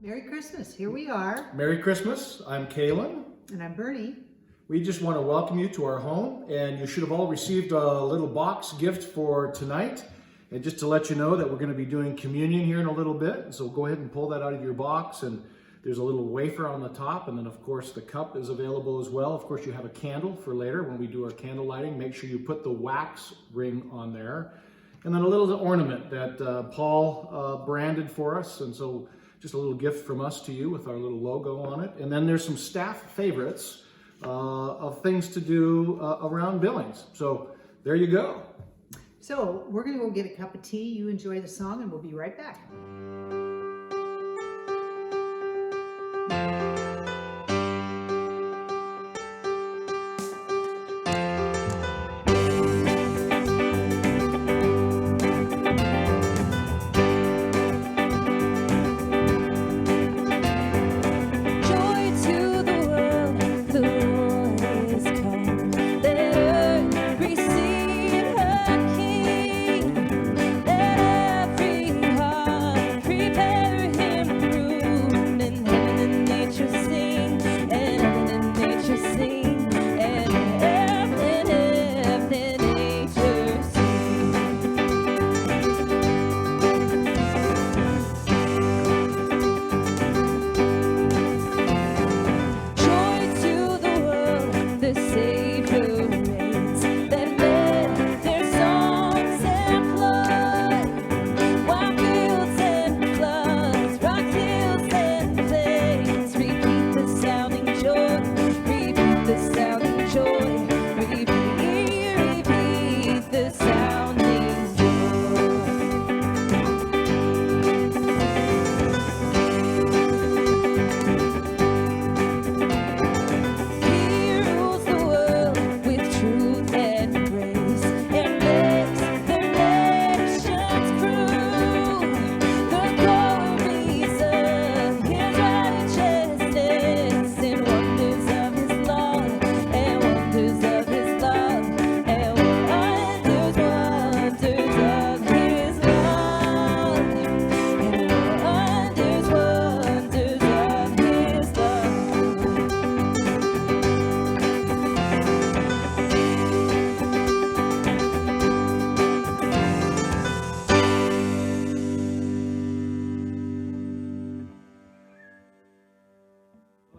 Merry Christmas. Here we are. Merry Christmas. I'm Kalen. And I'm Bernie. We just want to welcome you to our home, and you should have all received a little box gift for tonight. And just to let you know that we're going to be doing communion here in a little bit. So go ahead and pull that out of your box, and there's a little wafer on the top, and then of course the cup is available as well. Of course you have a candle for later when we do our candle lighting. Make sure you put the wax ring on there. And then a little ornament that Paul branded for us, and so just a little gift from us to you with our little logo on it. And then there's some staff favorites of things to do around Billings. So there you go. So we're going to go get a cup of tea. You enjoy the song and we'll be right back.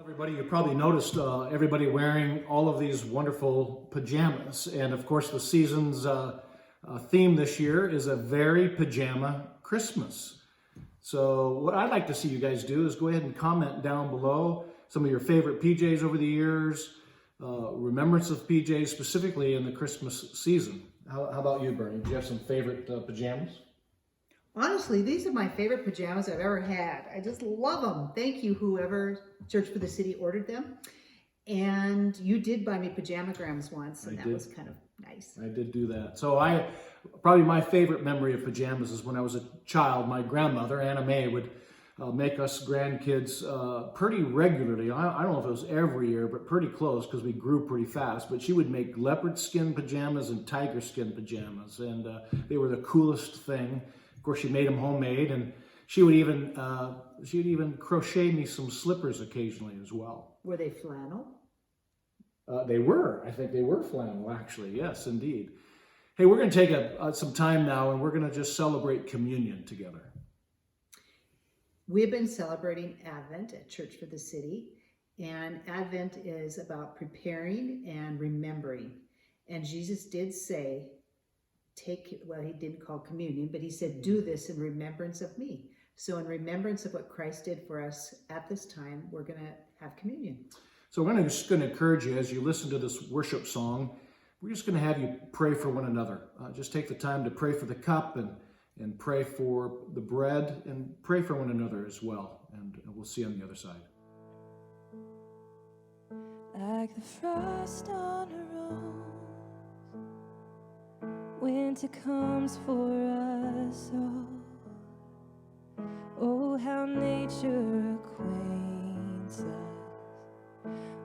Everybody, you probably noticed everybody wearing all of these wonderful pajamas. And of course, the season's theme this year is a very pajama Christmas. So what I'd like to see you guys do is go ahead and comment down below some of your favorite PJs over the years, remembrance of PJs specifically in the Christmas season. How about you, Bernie? Do you have some favorite pajamas? Honestly, these are my favorite pajamas I've ever had. I just love them. Thank you, whoever Church for the City ordered them. And you did buy me pajamagrams once, and that was kind of nice. I did do that. So probably my favorite memory of pajamas is when I was a child. My grandmother, Anna Mae, would make us grandkids pretty regularly. I don't know if it was every year, but pretty close because we grew pretty fast. But she would make leopard skin pajamas and tiger skin pajamas, and they were the coolest thing. Of course, she made them homemade, and she would even crochet me some slippers occasionally as well. Were they flannel? They were. I think they were flannel, actually. Yes, indeed. Hey, we're going to take some time now, and we're going to just celebrate communion together. We've been celebrating Advent at Church for the City, and Advent is about preparing and remembering. And Jesus did say, he didn't call communion, but he said, do this in remembrance of me. So in remembrance of what Christ did for us at this time, we're going to have communion. So we're just going to encourage you as you listen to this worship song, we're just going to have you pray for one another. Just take the time to pray for the cup and pray for the bread and pray for one another as well. And we'll see you on the other side. Like the frost on a rose, winter comes for us all. Oh, how nature acquaints us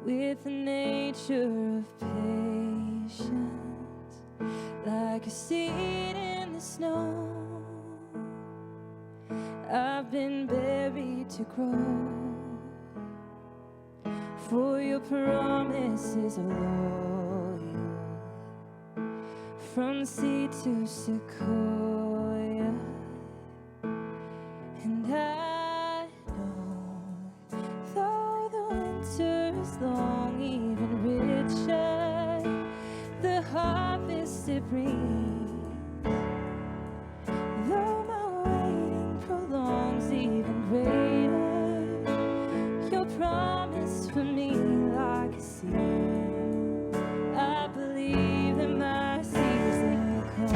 with the nature of patience. Like a seed in the snow, I've been buried to grow, for your promises are loyal, from sea to sequoia. And I know, though the winter is long, even richer the harvest it brings. Though my waiting prolongs, even greater your promise for me, like a seed. I believe that my season will come.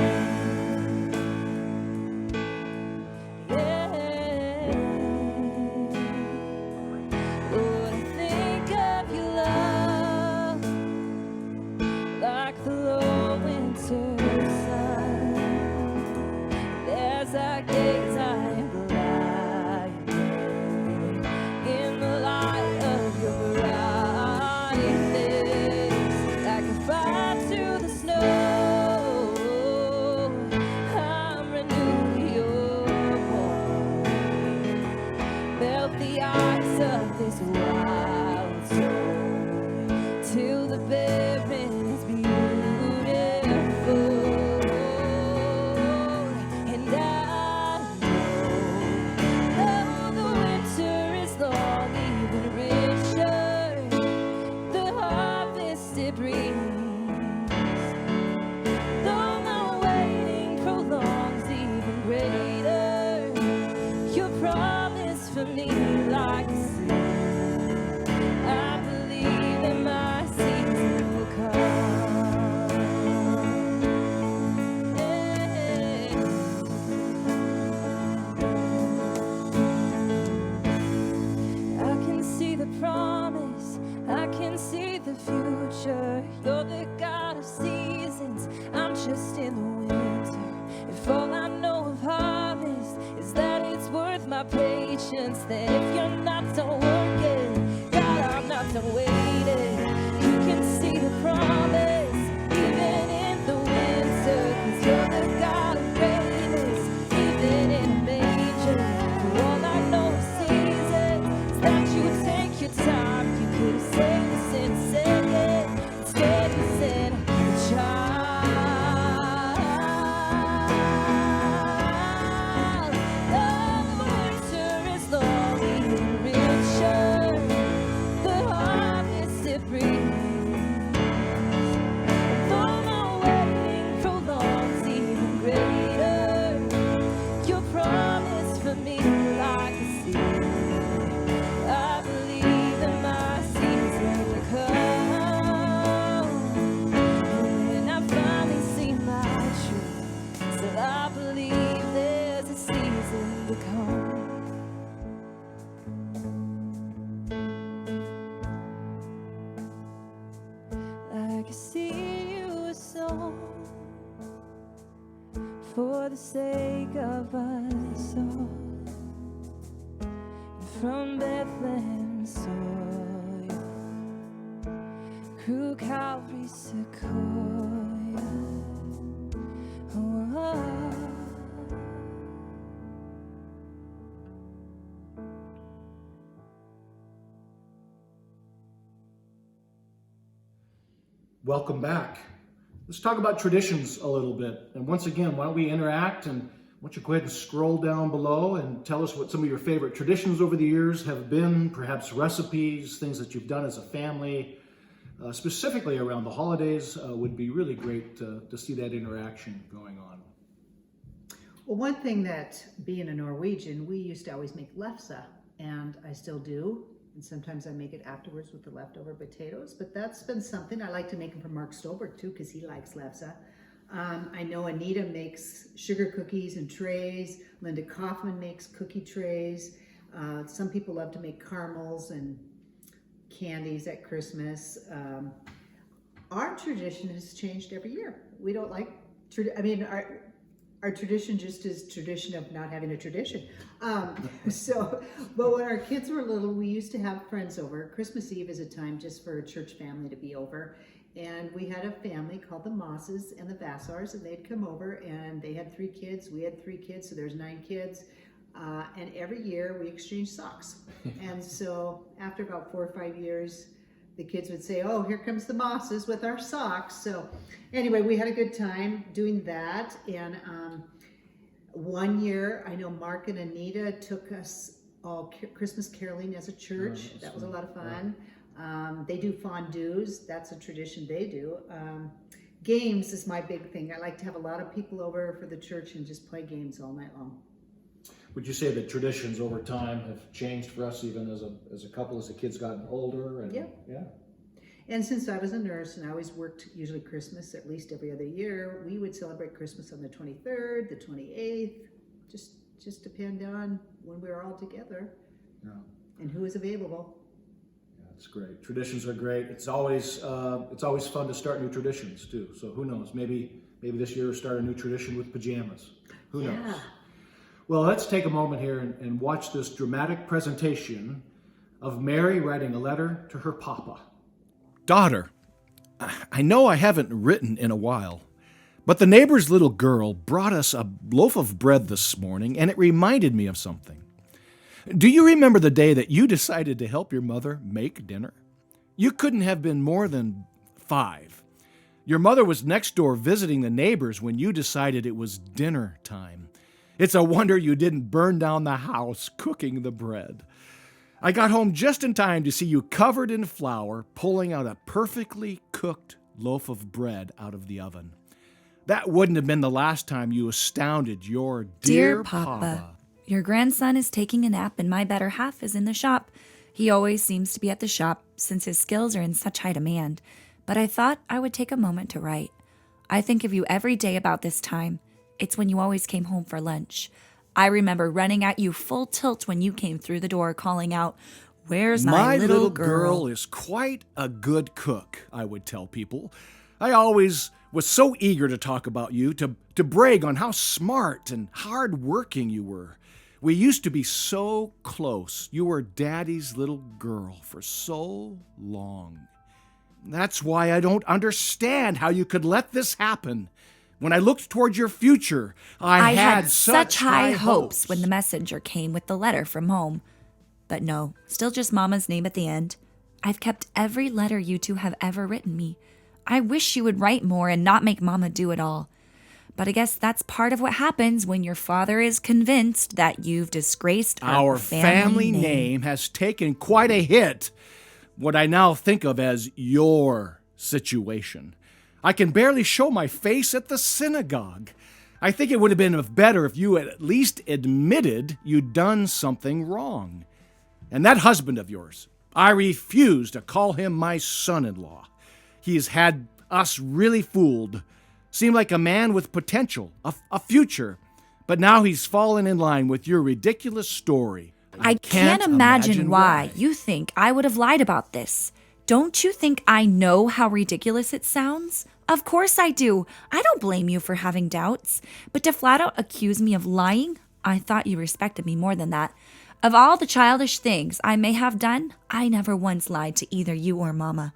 Lord, I think of your love like the low winter sun. As I gaze, I am blinded in the light of your brightness, like a fire to the snow. I'm renewed, you're born. Melt the ice of this wild soul till the barren is beautiful. And I know, though the winter is long, even richer the harvest it brings. Though my waiting prolongs, even greater your promise for me, like a seed. I believe that my season will come. I can see the promise, I can see the future. You're the God of seasons, I'm just in the winter. If all I know of harvest is that it's worth my patience, then if you're not done working, God, I'm not done waiting. You can see the promise even in the winter, 'cause you're the God of greatness, even in a manger. For all I know of seasons is that you take your time. You could have said this and said it, instead you said, child. Though the winter is long, even richer the harvest it brings. Though my waiting prolongs, even greater your promise for me, like a seed. I believe that my season will come. When I finally see my truth, said I believe there's a season to come. Like a seed you were sown for the sake of us all. From Bethlehem soil, through Calvary's sequoia. Oh, oh. Welcome back. Let's talk about traditions a little bit. And once again, why don't we interact, and why don't you go ahead and scroll down below and tell us what some of your favorite traditions over the years have been, perhaps recipes, things that you've done as a family, specifically around the holidays. Would be really great to see that interaction going on. Well, one thing that, being a Norwegian, we used to always make lefse, and I still do. And sometimes I make it afterwards with the leftover potatoes, but that's been something. I like to make them for Mark Stolberg too, because he likes lefse. I know Anita makes sugar cookies and trays. Linda Kaufman makes cookie trays. Some people love to make caramels and candies at Christmas. Our tradition has changed every year. We don't like, our tradition just is tradition of not having a tradition. But when our kids were little, we used to have friends over. Christmas Eve is a time just for a church family to be over. And we had a family called the Mosses and the Vassars, and they'd come over, and they had 3 kids. We had 3 kids, so there's 9 kids. And every year we exchange socks. And so after about 4 or 5 years, the kids would say, oh, here comes the Mosses with our socks. So anyway, we had a good time doing that. And one year, I know Mark and Anita took us all Christmas caroling as a church. Oh, that was a lot of fun. They do fondues. That's a tradition they do. Games is my big thing. I like to have a lot of people over for the church and just play games all night long. Would you say that traditions over time have changed for us, even as a couple, as the kids gotten older? And, yeah. And since I was a nurse and I always worked usually Christmas at least every other year, we would celebrate Christmas on the 23rd, the 28th, just depend on when we were all together and who was available. That's great. Traditions are great. It's always fun to start new traditions too. So who knows? Maybe this year we'll start a new tradition with pajamas. Who knows? Well, let's take a moment here and watch this dramatic presentation of Mary writing a letter to her papa. Daughter, I know I haven't written in a while, but the neighbor's little girl brought us a loaf of bread this morning, and it reminded me of something. Do you remember the day that you decided to help your mother make dinner? You couldn't have been more than 5. Your mother was next door visiting the neighbors when you decided it was dinner time. It's a wonder you didn't burn down the house cooking the bread. I got home just in time to see you covered in flour, pulling out a perfectly cooked loaf of bread out of the oven. That wouldn't have been the last time you astounded your dear Papa. Your grandson is taking a nap and my better half is in the shop. He always seems to be at the shop since his skills are in such high demand. But I thought I would take a moment to write. I think of you every day about this time. It's when you always came home for lunch. I remember running at you full tilt when you came through the door calling out, "Where's my little girl?" Is quite a good cook, I would tell people. I always was so eager to talk about you, to brag on how smart and hard-working you were. We used to be so close. You were Daddy's little girl for so long. That's why I don't understand how you could let this happen. When I looked toward your future, I had such high hopes when the messenger came with the letter from home. But no, still just Mama's name at the end. I've kept every letter you two have ever written me. I wish you would write more and not make Mama do it all. But I guess that's part of what happens when your father is convinced that you've disgraced our family name has taken quite a hit. What I now think of as your situation. I can barely show my face at the synagogue. I think it would have been better if you at least admitted you'd done something wrong. And that husband of yours, I refuse to call him my son-in-law. He has had us really fooled. Seemed like a man with potential, a future. But now he's fallen in line with your ridiculous story. I can't imagine why you think I would have lied about this. Don't you think I know how ridiculous it sounds? Of course I do. I don't blame you for having doubts. But to flat out accuse me of lying, I thought you respected me more than that. Of all the childish things I may have done, I never once lied to either you or Mama.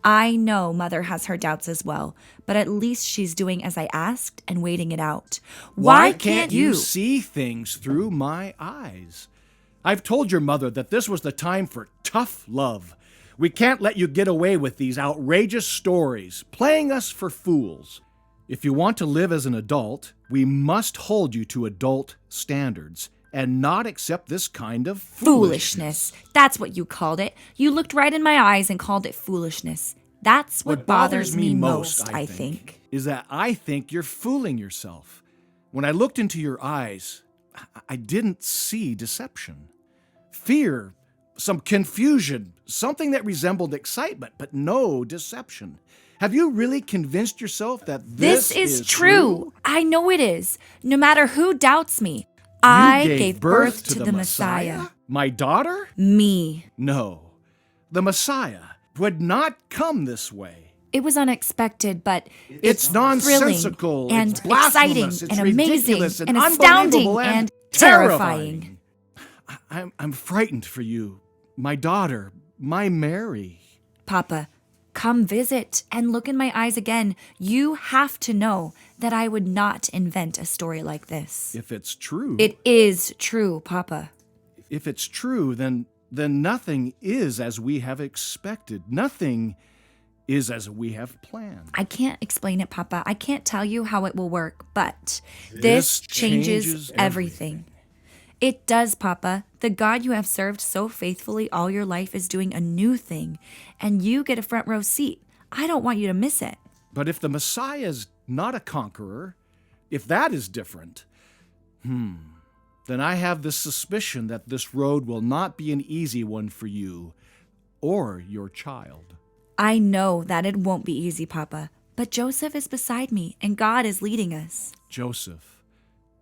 I know Mother has her doubts as well, but at least she's doing as I asked and waiting it out. Why can't you see things through my eyes? I've told your mother that this was the time for tough love. We can't let you get away with these outrageous stories, playing us for fools. If you want to live as an adult, we must hold you to adult standards and not accept this kind of foolishness. That's what you called it. You looked right in my eyes and called it foolishness. That's what bothers me most, I think. Is that I think you're fooling yourself. When I looked into your eyes, I didn't see deception. Fear, some confusion, something that resembled excitement, but no deception. Have you really convinced yourself that this is true? I know it is. No matter who doubts me, I gave birth to the Messiah. My daughter? Me. No. The Messiah would not come this way. It was unexpected, but it's nonsensical, thrilling and it's blasphemous, exciting it's and amazing ridiculous and astounding and terrifying. I'm frightened for you, my daughter, my Mary. Papa, Come visit and look in my eyes again. You have to know that I would not invent a story like this. If it's true, It is true, Papa. if it's true, then nothing is as we have expected. Nothing is as we have planned. I can't explain it, Papa. I can't tell you how it will work, but this changes everything. It does, Papa. The God you have served so faithfully all your life is doing a new thing, and you get a front row seat. I don't want you to miss it. But if the Messiah is not a conqueror, if that is different, then I have the suspicion that this road will not be an easy one for you or your child. I know that it won't be easy, Papa, but Joseph is beside me, and God is leading us. Joseph,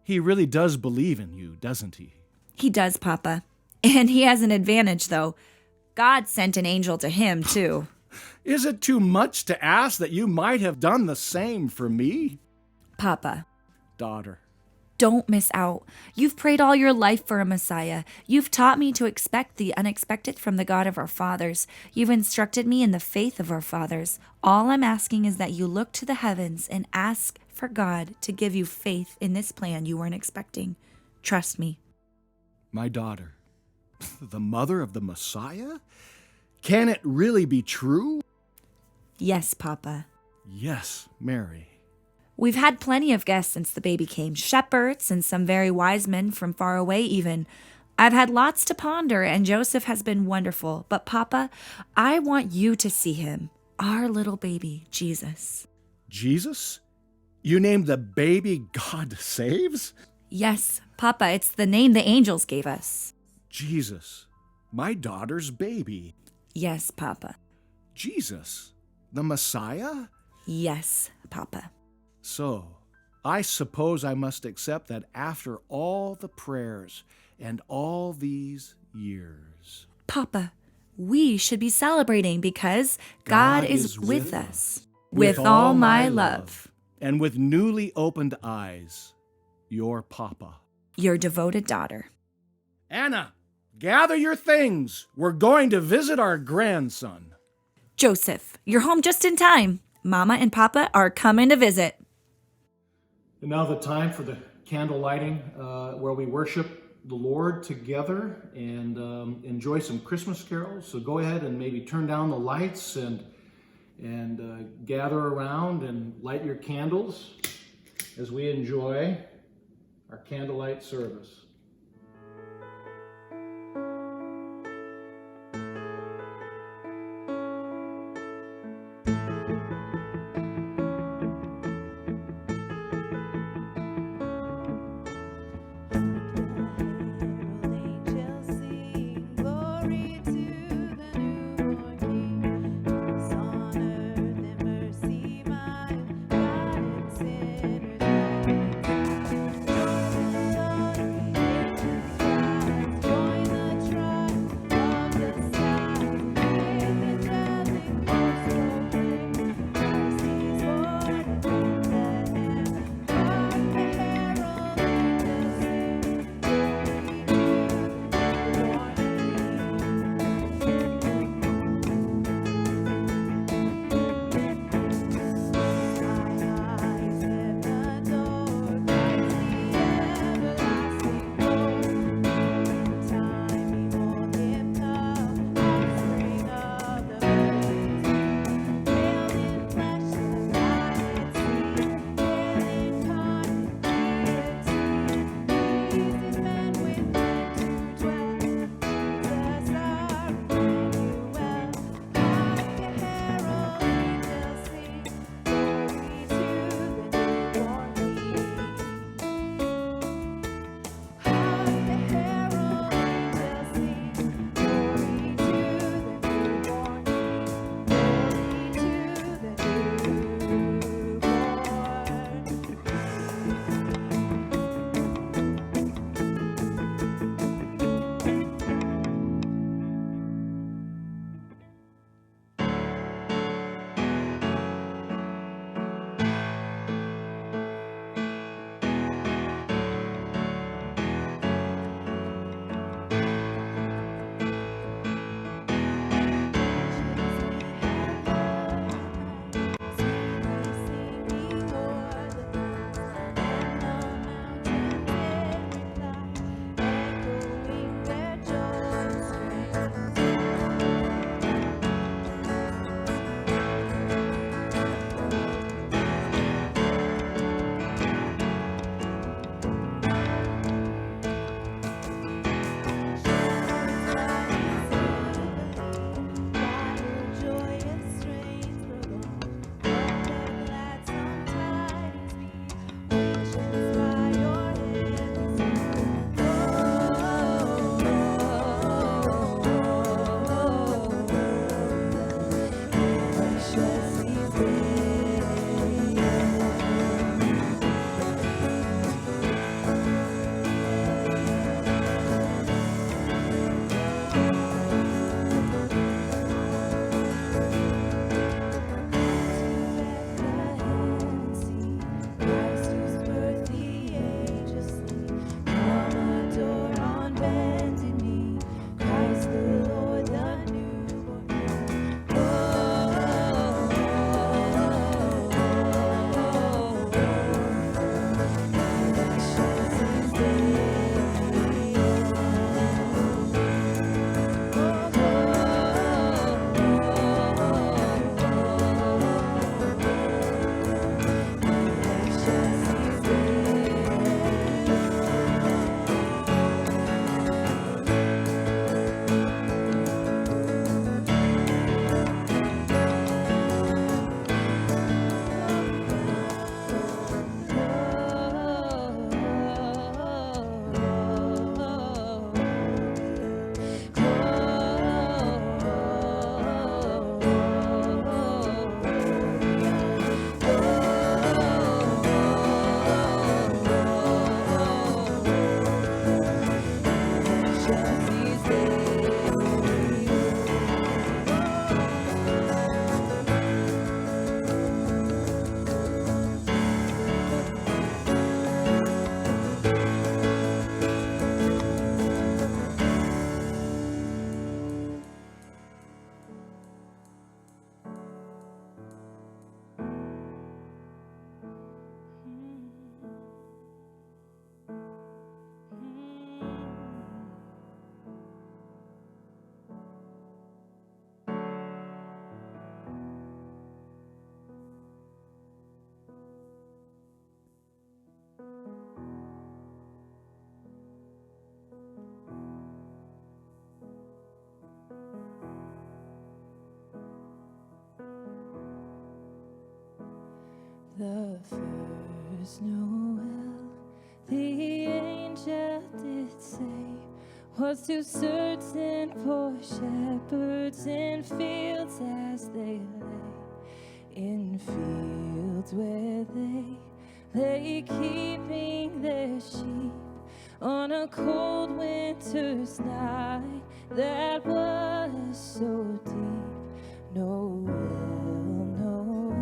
he really does believe in you, doesn't he? He does, Papa. And he has an advantage, though. God sent an angel to him, too. Is it too much to ask that you might have done the same for me? Papa, Daughter, don't miss out. You've prayed all your life for a Messiah. You've taught me to expect the unexpected from the God of our fathers. You've instructed me in the faith of our fathers. All I'm asking is that you look to the heavens and ask for God to give you faith in this plan you weren't expecting. Trust me. my daughter, the mother of the Messiah? Can it really be true? Yes, Papa. Yes, Mary. We've had plenty of guests since the baby came, shepherds and some very wise men from far away even. I've had lots to ponder, and Joseph has been wonderful. But Papa, I want you to see him, our little baby, Jesus. Jesus? You named the baby God saves? Yes, Papa, it's the name the angels gave us. Jesus, my daughter's baby. Yes, Papa. Jesus, the Messiah? Yes, Papa. So, I suppose I must accept that after all the prayers and all these years. Papa, we should be celebrating because God is with us. With all my love. And with newly opened eyes, your Papa. Your devoted daughter. Anna, gather your things. We're going to visit our grandson. Joseph, you're home just in time. Mama and Papa are coming to visit. And now the time for the candle lighting, where we worship the Lord together and enjoy some Christmas carols. So go ahead and maybe turn down the lights and gather around and light your candles as we enjoy our candlelight service. the first Noel, the angel did say, was too certain for shepherds in fields as they lay, in fields where they lay keeping their sheep on a cold winter's night that was so deep. Noel, Noel,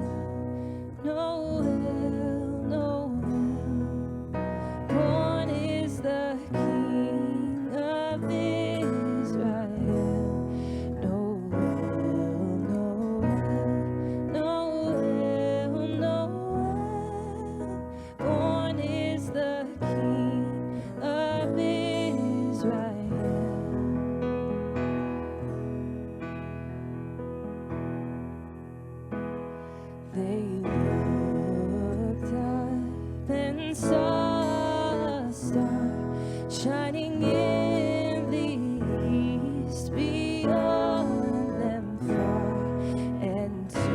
Noel, Noel, born is the King of Israel. Noel, Noel, Noel, Noel, born is the King of Israel. They looked up and saw a star shining in the east beyond them far, and to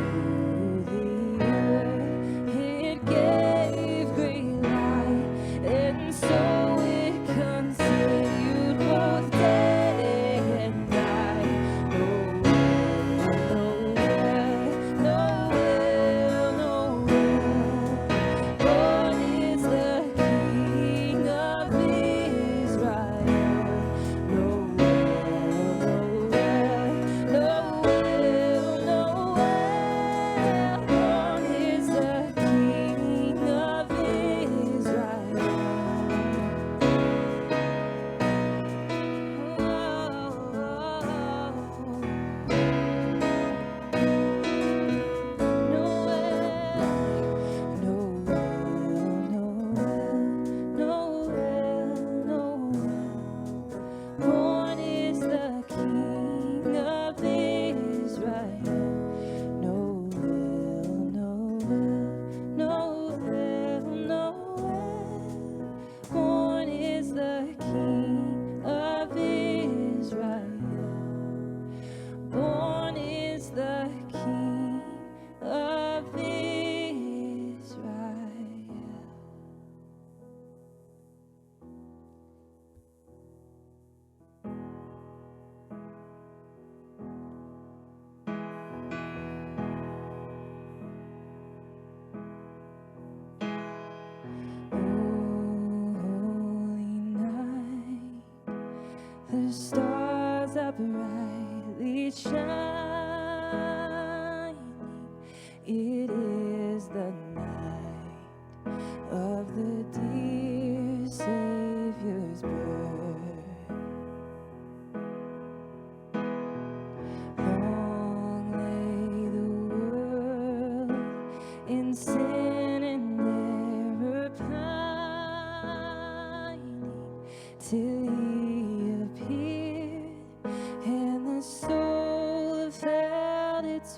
the earth it gave great light, and so it continued both day and night. Noel, Noel, born is the King of Israel. Noel, Noel, born is the King of Israel. Born is the King of Israel. Noel, Noel, Noel, born is the King of Israel. Born is the King of Israel. Holy night, the stars are brightly shining. It is the night of the dear Savior's birth. Long lay the world in sin and error pining, till He appeared, and the soul felt its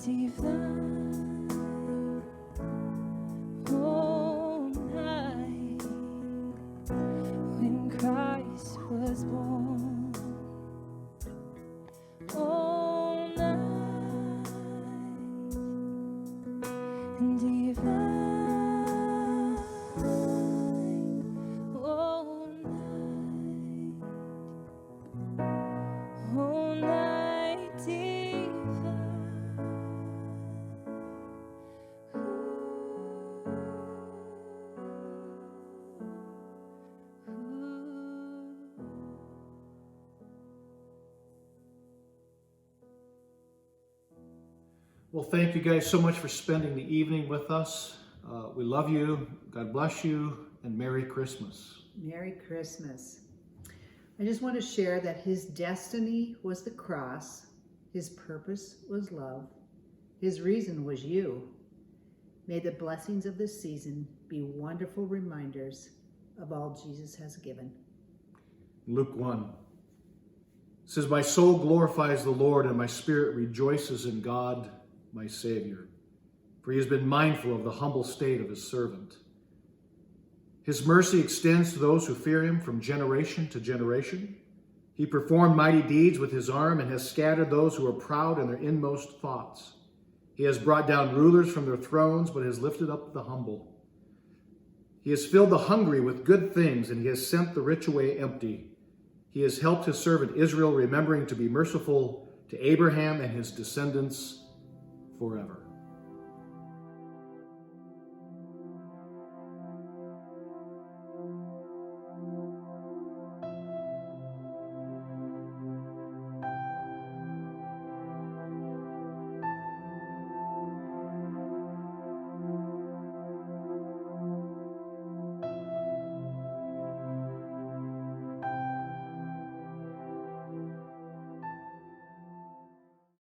divine, oh night when Christ was born, oh night and divine, oh night, oh night divine. Well, thank you guys so much for spending the evening with us. We love you. God bless you, and Merry Christmas. Merry Christmas. I just want to share that his destiny was the cross, his purpose was love, his reason was you. May the blessings of this season be wonderful reminders of all Jesus has given. Luke 1 says, "My soul glorifies the Lord, and my spirit rejoices in God, my Savior, for he has been mindful of the humble state of his servant. His mercy extends to those who fear him from generation to generation. He performed mighty deeds with his arm and has scattered those who are proud in their inmost thoughts. He has brought down rulers from their thrones, but has lifted up the humble. He has filled the hungry with good things, and he has sent the rich away empty. He has helped his servant Israel, remembering to be merciful to Abraham and his descendants forever."